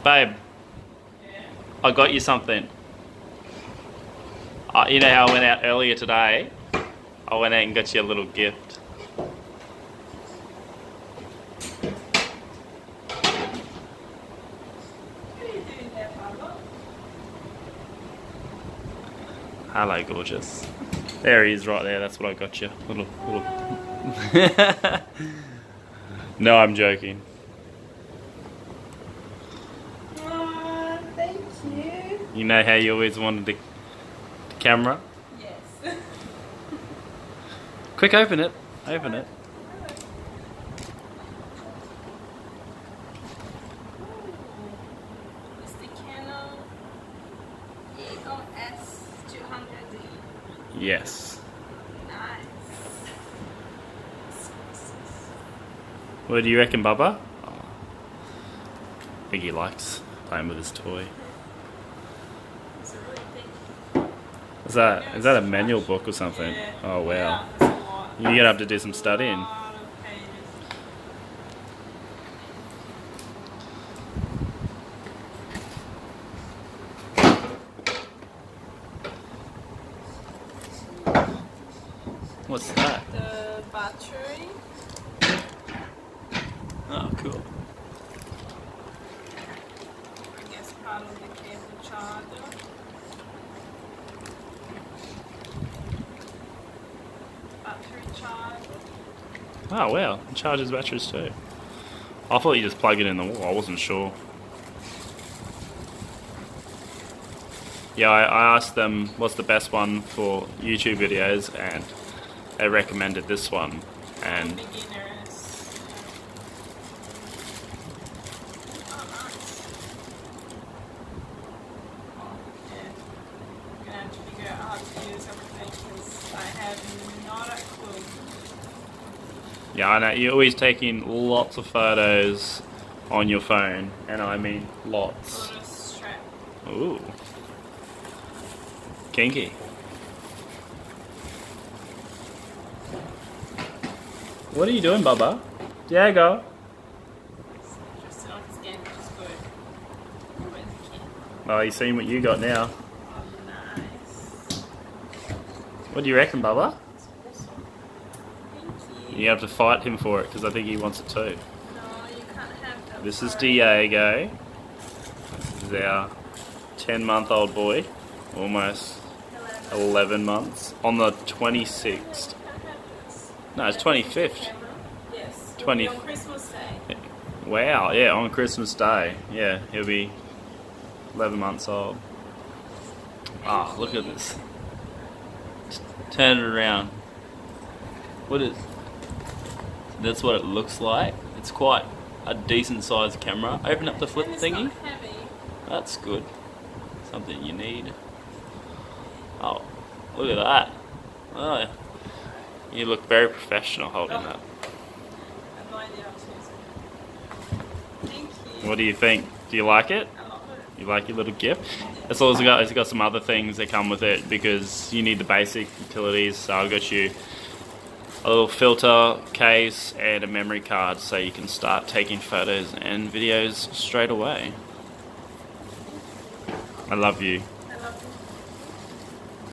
Babe, I got you something. You know how I went out earlier today? I went out and got you a little gift. Hello, gorgeous. There he is right there, that's what I got you. Little. No, I'm joking. Oh, thank you. You know how you always wanted the camera? Yes. Quick, open it. Open it. It's the Canon Eos 200D. Yes. Nice. What do you reckon, Bubba? Oh. I think he likes playing with his toy. It's a really thick. Is that a manual book or something? Yeah. Oh wow. Yeah, it's a lot. You're gonna have to do some studying. A lot of pages. What's that? The battery. Oh, cool. I guess part of the cable charger. Battery charger. Oh wow, it charges batteries too. I thought you just plug it in the wall, I wasn't sure. Yeah, I asked them what's the best one for YouTube videos and they recommended this one. And Beginners. Oh, nice. Oh, yeah. I'm gonna have to figure out how to use everything because I have not a clue. yeah, I know, you're always taking lots of photos on your phone, and I mean lots. Photo strap. Ooh. Kinky. What are you doing, Bubba? Diego? It's interesting. Like it's getting just good. Where's the key? Oh, you seen what you got now. Oh, nice. What do you reckon, Bubba? It's awesome. Thank you. You have to fight him for it, because I think he wants it too. No, you can't have that. This is Sorry. Diego. This is our 10-month-old boy. Almost 11 months. On the 26th. No, it's 25th. Yes. 20 On Christmas Day. Wow, yeah, on Christmas Day. Yeah, he'll be 11 months old. Ah, look at this. Just turn it around. What is... That's what it looks like. It's quite a decent sized camera. Open up the flip And it's thingy. not heavy. That's good. Something you need. Oh, look at that. Oh, you look very professional holding that. I have no idea how to use it. Thank you. What do you think? Do you like it? I love it. You like your little gift? It's got some other things that come with it because you need the basic utilities. So I got you a little filter case and a memory card so you can start taking photos and videos straight away. I love you.